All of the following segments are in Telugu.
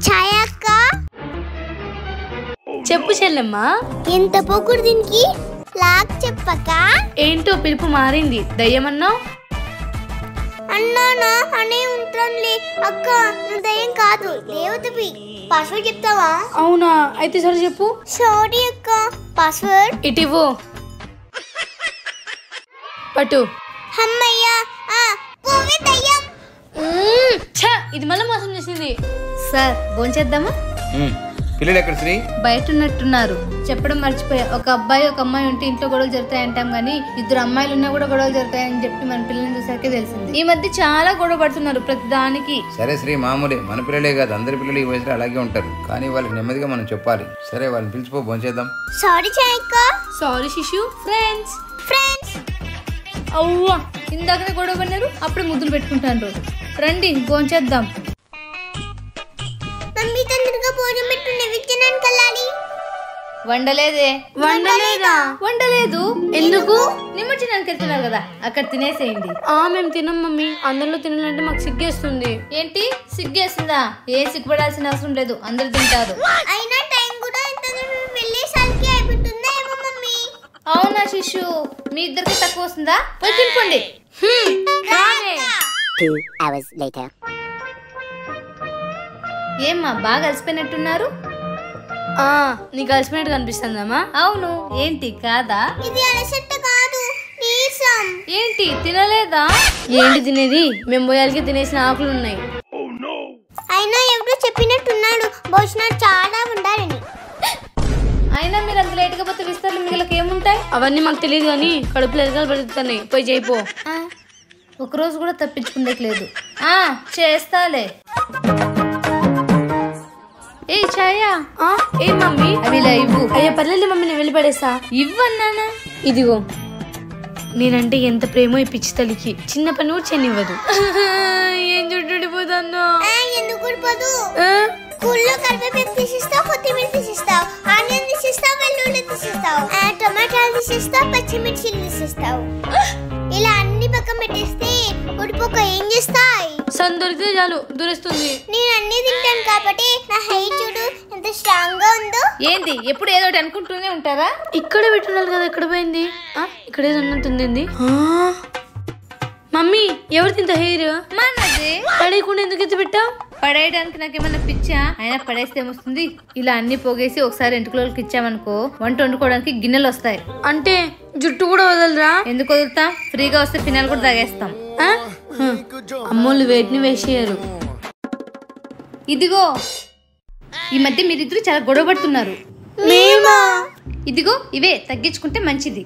ఛాయ అక్క చెప్పు చెల్లెమ్మా. ఎంత పొగుడు దీనికి లాక్ చెప్పక. ఏంటో పిలుపు మారింది, దయ్యమన్నావు? అన్నానా అనే ఉంటానులే అక్క, నువ్వు దయ్యం కాదు దేవతవి. పాస్వర్డ్ చెప్తావా? అవునా, అయితే సరే చెప్పు. సారీ అక్క, పాస్వర్డ్ ఇటివ్వు. పట్టు. అమ్మయ్యా పోవే దయ్యం. ఇది మళ్ళీ మోసం చేసింది. సార్ భోంచేద్దామా? పిల్లలు ఎక్కడ శ్రీ? బయట ఉన్నట్టున్నారు. చెప్పడం మర్చిపోయా, ఒక అబ్బాయి ఒక అమ్మాయి ఉంటే ఇంట్లో గొడవలు జరుగుతాయంటాం గానీ 2 అమ్మాయిలు ఉన్నా కూడా గొడవలు జరుగుతాయని చెప్పి మన పిల్లల్ని చూసాకే తెలిసింది. ఈ మధ్య చాలా గొడవ పడుతున్నారు ప్రతి దానికి. సరే శ్రీ, మామూలే, మన పిల్లలే కాదు అందరి పిల్లలు ఈ వయసులో అలాగే ఉంటారు. కానీ వాళ్ళకి నెమ్మదిగా మనం చెప్పాలి. సరే వాళ్ళని పిలిచిపో, భోంచేద్దాం. సారీ ఛాయక్క. సారీ శిశు. ఫ్రెండ్స్ అవ్వా, ఇందాకనే గొడవ పడినారు, అప్పుడు ముద్దులు పెట్టుకుంటాను. రండి భోంచేద్దాం. మమ్మీ తొందరగా భోజనం పెట్టుకునే విత్తనాన్ని కల్లాలి. వండలేదే. వండలేదు. ఎందుకు? నిమజ్జనానికి వెళ్తున్నారు కదా, అక్కడ తినేసేయండి. మేము తినం మమ్మీ, అందరిలో తినాలంటే మాకు సిగ్గేస్తుంది. ఏంటి సిగ్గేస్తుందా? ఏం సిగ్గుపడాల్సిన అవసరం లేదు, అందరు తింటారు. అయినా టైం కూడా వెళ్ళేసరికి అయిపోతుందా ఏమో మమ్మీ. అవునా శిశు, మీ ఇద్దరికి తక్కువ వస్తుందా? పోయి తినుకోండి. 2 hours later. ఏమ్మా బాగా అలసిపోయినట్టున్నారు? నీకు అలసిపోయినట్టు కనిపిస్తుందమ్మా. అవును, ఏంటి కాదా? ఇది అలసట కాదు, నీరసం. ఏంటి తినలేదా? ఏంటి తినేది? మేము పోయాలకి తినేసిన ఆకులు ఉన్నాయి. అయినా ఎవరో చెప్పినట్టున్నాడు భోజనాలు చాలా ఉండాలని. అయినా మీరు అంత లేట్ గా పోతే విస్తరణ మిగిలికి ఏముంటాయి? అవన్నీ మాకు తెలియదు కానీ కడుపులో ఎరగాలు పెరుగుతున్నాయి, పోయి చేయిపో. ఒకరోజు కూడా తప్పించుకుందేలేదు. చేస్తాలే. ఏ ఛాయా. ఏ మమ్మీ, అవి ఇలా ఇవ్వు. అయ్యా పర్లేదు మమ్మీ, నేను వెళ్ళిపడేసా. ఇవ్వన్నానా? ఇదిగో. నేనంటే ఎంత ప్రేమో ఈ పిచ్చి తల్లికి, చిన్న పని కూడా చెనివ్వదు. ఏం చుట్టుడిపోతాను. ఎందుకు ఊడిపోదు? కూల్లో కరివేపాకు తీసిస్తావు, కొత్తిమీర తీసిస్తావు, ఆనియన్ తీసిస్తావు, వెల్లుల్లి తీసిస్తావు, టమాటాలు తీసిస్తావు, పచ్చిమిర్చిలు తీసిస్తావు. ఇలా అన్ని పక్కన పెట్టేస్తే ఉడిపోక ఏం చేస్తాయి? సన్ దొరికితే చాలు దూరేస్తుంది. నేను అన్ని తింటాను కాబట్టి నా హెయిర్ చూడు ఎంత స్ట్రాంగ్ గా ఉందో. ఏంటి ఎప్పుడు ఏదో ఒకటి అనుకుంటూనే ఉంటారా? ఇక్కడ పెట్టున్నారు కదా, ఎక్కడ పోయింది? ఇక్కడ ఏదో ఉన్నట్టుంది. మమ్మీ ఎవరు తింత హెయిర్? మనది. పడేయకుండా ఎందుకు ఎత్తి పెట్టావు? పడేయడానికి నాకేమన్నా పిచ్చా? అయినా పడేస్తే ఏమొస్తుంది? ఇలా అన్ని పోగేసి ఒకసారి ఎంటుకలకి ఇచ్చామనుకో, వంట వండుకోవడానికి గిన్నెలు వస్తాయి. అంటే జుట్టు కూడా వదలరా? ఎందుకు వదులుతాం? ఫ్రీగా వస్తే ఫినాల్ కూడా తాగేస్తాం. అమ్మోళ్ళు వేటిని వేసేయరు. ఇదిగో, ఈ మధ్య మీరిద్దరు చాలా గొడవ పడుతున్నారు. ఇదిగో ఇవే తగ్గించుకుంటే మంచిది.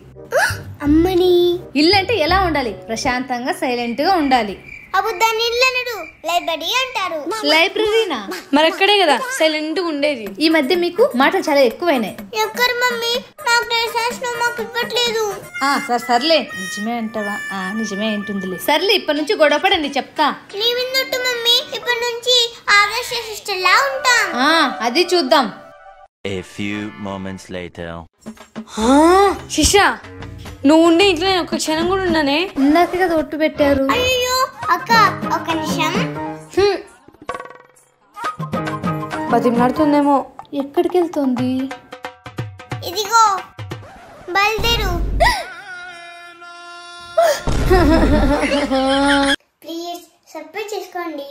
అమ్మని ఇల్లు అంటే ఎలా ఉండాలి? ప్రశాంతంగా సైలెంట్ గా ఉండాలి. అప్పుడు దాన్ని ఇల్లు అనరు, లైబ్రరీ అంటారు. లైబ్రరీనా? మరి అక్కడే కదా సైలెంట్ గా ఉండేది. ఈ మధ్య మీకు మాటలు చాలా ఎక్కువైనాయి. ఎక్కడ మమ్మీ, నాకు లైసెన్స్ మాకు ఇవ్వట్లేదు. సర్లే, నిజమే అంటావా? నిజమే అంటుందిలే. సర్లే, ఇప్పటి నుంచి గొడవ పడండి చెప్తా. నీ విన్నట్టు మమ్మీ, ఇప్పటి నుంచి ఆదర్శ సిస్టర్ లా ఉంటాం. అది చూద్దాం. A few moments later. శిషా, నువ్వు ఉండే ఇంట్లో నేను ఒక క్షణం కూడా ఉన్నానే. ఇందాక కదా ఒట్టు పెట్టారు. అయ్యో అక్క, ఒక నిమిషం. 10 నడుతుందేమో. ఎక్కడికి వెళ్తుంది? ఇదిగో బయలుదేరు. ప్లీజ్ సబ్స్క్రైబ్ చేసుకోండి.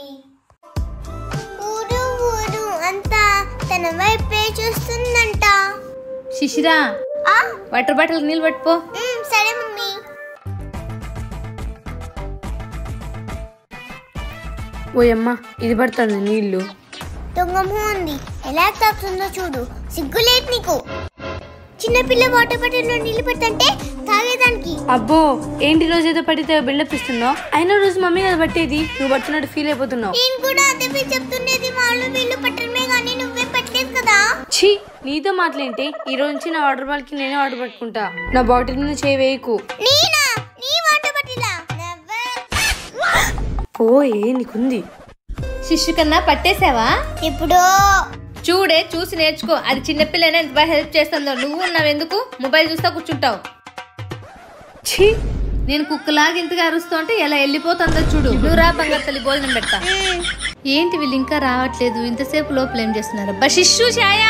ఊరు ఊరు అంతా తన వైపే చూస్తుందంట. శిశిరా, వాటర్ బాటిల్ నీళ్ళు పట్టుకో. సరే మమ్మీ. ఓయమ్మా, ఇది పడుతుంది నీళ్లు. దొంగము ఉంది, ఎలా తాగుతుందో చూడు. సిగ్గులేదు నీకు? చిన్నపిల్ల వాటర్ బాటిల్లో నీళ్లు పెట్టంటే తాగేదానికి. అబ్బో, ఏంటి రోజు ఏదో పడితే బిల్డప్ ఇస్తున్నావు? అయినా రోజు మమ్మీ కదా పట్టేది, నువ్వు పట్టినట్టు ఫీల్ అయిపోతున్నావు. నేను కూడా అదే చెప్తుండేది, వాళ్ళు వీళ్ళు పట్టడమే కానీ నువ్వే పట్టలేదు కదా. ఛీ, నీతో మాటలేంటి? ఈ రోజు నుంచి నా వాటర్ బాటిల్ కి నేనే వాటర్ పట్టుకుంటా. నా బాటిల్ మీద చేయి వేయకు. నేనా? నీ వాటర్ బాటిలా? పోయే, నీకుంది. శిశు కన్నా పట్టేసావా? ఎప్పుడో. చూడే, చూసి నేర్చుకో. అది చిన్నపిల్లనే ఎంత బాగా హెల్ప్ చేస్తుందో. నువ్వు ఉన్నావెందుకు మొబైల్ చూస్తా కూర్చుంటావు? ఛీ, నేను కుక్కలాగా ఇంతగా అరుస్తూ అంటే ఎలా వెళ్ళిపోతుందో చూడు. నువ్వు రా బంగారు తల్లి, భోజనం పెడతా. ఏంటి వీళ్ళు ఇంకా రావట్లేదు, ఇంతసేపు లోపల ఏం చేస్తున్నారు? శిష్యు ఛాయ.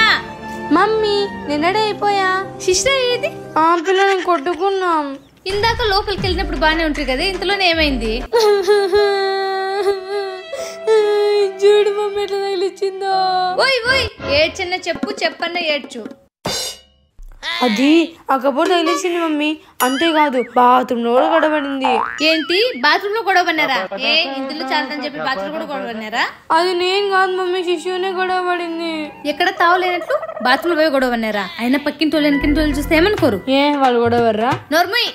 మమ్మీ నిన్నడే అయిపోయా. శిష్య ఏది? ఆ పిల్లలు కొట్టుకున్నాం. ఇందాక లోపలికి వెళ్ళినప్పుడు బానే ఉంటుంది కదా, ఇంతలోనే ఏమైంది? చూడు మమ్మీ ఎట్లా తగిలిచ్చిందో. ఓయ్ ఓయ్ ఏడ్చన్న చెప్పన్న ఏడ్చు. అది ఆ కబోర్డ్ తగిలిచ్చింది మమ్మీ. అంతేకాదు బాత్రూమ్ లో కూడా గొడవడింది. ఏంటి బాత్రూమ్ లో గొడవ పన్నారా? ఏ ఇందులో చాలని చెప్పి బాత్రూమ్ కూడా గొడవ పన్నారా? అది నేను కాదు మమ్మీ, శిశువునే గొడవ పడింది. ఎక్కడ తావలేనట్లు బాత్రూమ్ పోయి గొడవ పన్నారా? అయినా పక్కింటి వాళ్ళు వెనకింటి వాళ్ళు చూస్తే ఏమనుకోరు? ఏ వాళ్ళు గొడవర్రా? నోర్మయ్.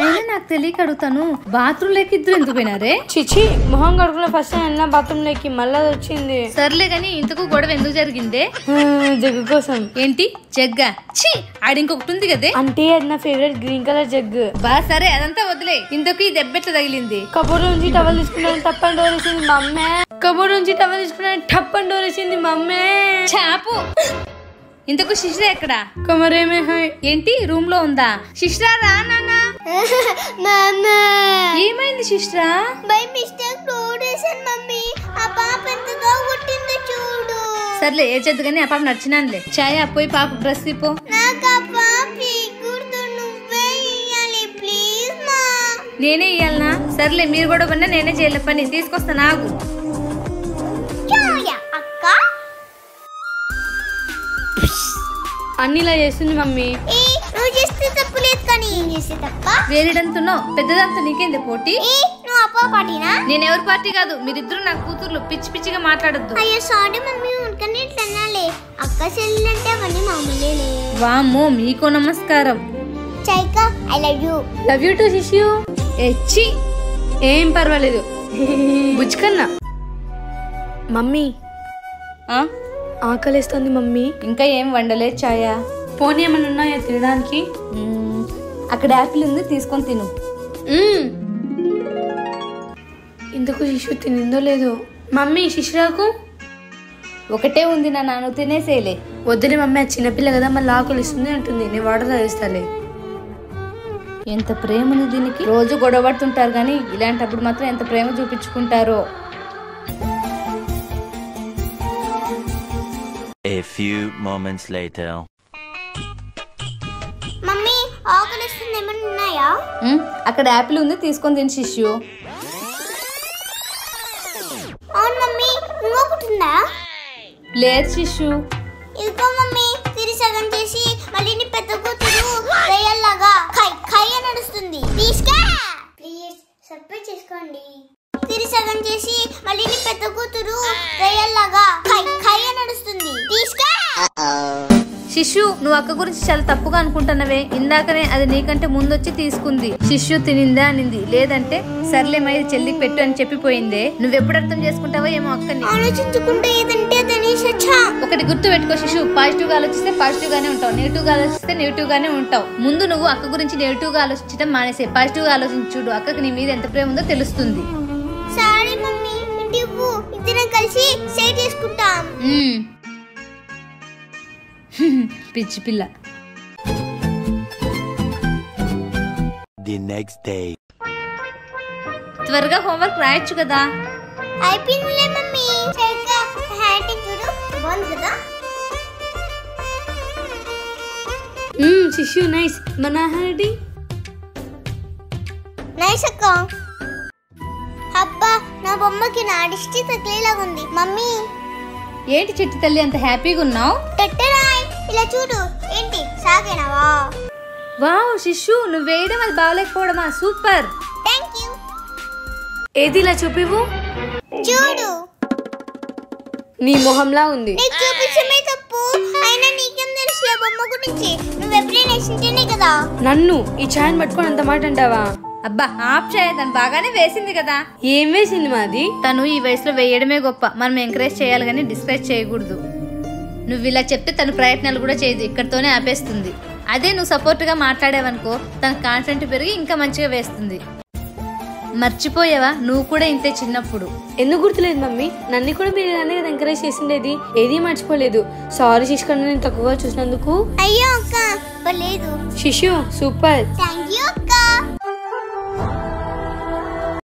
అయినా నాకు తెలియక అడుగుతాను, బాత్రూమ్ లేక ఇద్దరు ఎందుకు పోయినారే? చిచి మొహం కడుకునే ఫస్ట్ వెళ్ళిన బాత్రూమ్ లేకి మళ్ళా వచ్చింది. సర్లే గాని ఇంతకు గొడవ ఎందుకు జరిగిందే? జగ్గు కోసం. ఏంటి జగ్గా? ఛీ ఆడి ఇంకొకటి ఉంది కదే. అంటే అది నా ఫేవరెట్ గ్రీన్ కలర్ జగ్గు. బా సరే అదంతా వదిలే, ఇంతకు ఈ దెబ్బెట్ల తగిలింది. కబోర్డ్ నుంచి టవల్ తీసుకున్నాను, టప్పని డోర్ వేసింది మమ్మే. కబోర్డ్ నుంచి టవల్ తీసుకున్నాను, టప్పని డోర్ వేసింది మమ్మే. చాపు. ఇంతకు శిష్రా ఎక్కడా? కమరేమే హై. ఏంటి రూమ్ లో ఉందా? శిష్రా రా నాన్నా. ఏమైంది శిష్రా? బై మిస్టేక్ డోర్ వేసాను మమ్మీ. ఆ పాప ఎంతగా కొట్టిందో చూడు. సర్లే ఏడ్చద్దు కానీ ఆ పాప నచ్చినానులే. ఛాయ పోయి పాప డ్రెస్ ఇప్పో. నాకు ఆ పాప ఇగురుతో నువ్వే ఇయ్యాలి ప్లీజ్ మా. నేనే ఇయ్యాలనా? సర్లే మీరు కూడా పన్నా నేనే చేయలే పని, తీసుకొస్తా నాకు. అక్క అన్నిలా చేస్తుంది మమ్మీ. నువ్వు చేస్తే తప్పు లేదు కానీ ఏం చేస్తే తప్ప? వేరేడంతున్నావు, పెద్దదంతా నీకేంది పోటీ? నువ్వు అప్ప పార్టీనా? నేను ఎవరి పార్టీ కాదు, మీరిద్దరు నాకు కూతుర్లు, పిచ్చి పిచ్చిగా మాట్లాడద్దు. అయ్యో సారీ మమ్మీ, ఉనకనే ఇట్లా అనాలి. అక్క చెల్లెలంటే అవన్నీ మామూలేలే. వామ్మో మీకో నమస్కారం. చైకా I love you. Love you too శిష్యు. ఎచ్చి ఏం పర్వాలేదు బుజ్జకన్నా. మమ్మీ ఆకలిస్తుంది మమ్మీ. ఇంకా ఏం వండలే ఛాయ? పోనీ ఏమన్నా ఉన్నాయా తినడానికి? అక్కడ యాపిల్ ఉంది, తీసుకొని తిను. ఇందుకు శిశు తినిందో లేదో. మమ్మీ శిశురాకు ఒకటే ఉంది నా నాన్న, తినేసేలే. వద్దులే మమ్మీ, ఆ చిన్నపిల్ల కదా మళ్ళీ ఆకలి ఇస్తుంది అంటుంది, నేను వాటర్ తాగిస్తాలే. ఎంత ప్రేమ ఉంది దీనికి. రోజు గొడవ పడుతుంటారు కానీ ఇలాంటప్పుడు మాత్రం ఎంత ప్రేమ చూపించుకుంటారో. A few moments later. Mummy ఆకలిస్తుంది, ఏమన్నా ఉన్నాయా? అక్కడ యాపిల్ ఉంది, తీసుకొని తిని శిష్యు. అవును మమ్మీ, ఇంకొకటి ఉందా? లేదు శిష్యు. ఇదిగో మమ్మీ, తిరిసగం చేసి మళ్ళీ నీ పెద్ద కూతురు రేయల్లాగా ఖై ఖై అని నడుస్తుంది. తీసుకా ప్లీజ్ సర్ప్రైజ్ చేసుకోండి. తిరిసగం చేసి మళ్ళీ నీ పెద్ద కూతురు రేయల్లాగా ఖై ఖై అని నడుస్తుంది. తీసుకా. శిష్యు నువ్వు అక్క గురించి చాలా తప్పుగా అనుకుంటున్నవే. ఇందాకనే అది నీకంటే ముందొచ్చి తీసుకుంది. శిష్యు తినిందా అనింది, లేదంటే సర్లే మరి చెల్లికి పెట్టు అని చెప్పిపోయిందే. నువ్వెప్పుడు అర్థం చేసుకుంటావో ఏమో అక్కని. ఆలోచించుకుంటే ఏదంటే ఒకటి గుర్తు పెట్టుకో శిష్యు, పాజిటివ్ గా ఆలోచిస్తే పాజిటివ్ గానే ఉంటావు, నెగిటివ్ గా ఆలోచిస్తే నెగిటివ్ గానే ఉంటావు. ముందు నువ్వు అక్క గురించి నెగిటివ్ గా ఆలోచించడం మానేసే, పాజిటివ్ గా ఆలోచించుడు. అక్కకి నీ మీద ఎంత ప్రేమ ఉందో తెలుస్తుంది. సారీ మమ్మీ, ఇద్దరం కలిసి సెట్ చేసుకుంటాం. పిచ్చి పిల్ల. The next day. త్వరగా హోంవర్క్ రాయొచ్చు కదా. అయిపోయిందిలే మమ్మీ. హ్యాండ్ చూడు బాగుంది కదా. శిష్యు నైస్. మన హ్యాండ్ నైస్ అక్క. అబ్బా నా బొమ్మకి నా దిష్టి తగిలేలాగా ఉంది. మమ్మీ ఏంటి చెట్టు తల్లి అంత హ్యాపీగా ఉన్నావు? టెట్టరాయ్ ఇలా చూడు. ఏంటి సాగేనావా? వావ్ శిష్యు, నువ్వు వేయడం అది బాగలేకపోవడమా? సూపర్. Thank you. ఏది ఇలా చూపివు. చూడు నీ మొహంలా ఉంది. నీకు చూపించమే తప్పు, అయినా నీకేం తెలుసు బొమ్మ గురించి? నువ్వు ఎప్పుడైనా వేసింటేనే కదా. నన్ను ఈ ఛాయ్ పట్టుకొని అంత మాట అంటావా? అబ్బా ఆప్ చేయ, తను బాగానే వేసింది కదా. ఏం వేసింది మాది? తను ఈ వయసులో వేయడమే గొప్ప, మనం ఎంకరేజ్ చేయాలి కానీ డిస్కరేజ్ చేయకూడదు. నువ్వు ఇలా చెప్తే తను ప్రయత్నాలు కూడా చేయదు, ఇక్కడితోనే ఆపేస్తుంది. అదే నువ్వు సపోర్ట్ గా మాట్లాడావనుకో తన కాన్ఫిడెంట్ పెరిగి ఇంకా మంచిగా వేస్తుంది. మర్చిపోయావా నువ్వు కూడా ఇంతే చిన్నప్పుడు? ఎందుకు గుర్తులేదు మమ్మీ? నన్ను కూడా మీరు ఇలానే ఎంకరేజ్ చేసిండేది, ఏదీ మర్చిపోలేదు. సారీ శిష్కన్నా నేను తక్కువగా చూసినందుకు. అయ్యో అక్క, లేదు. శిష్యు సూపర్. థ్యాంక్ యూ అక్క.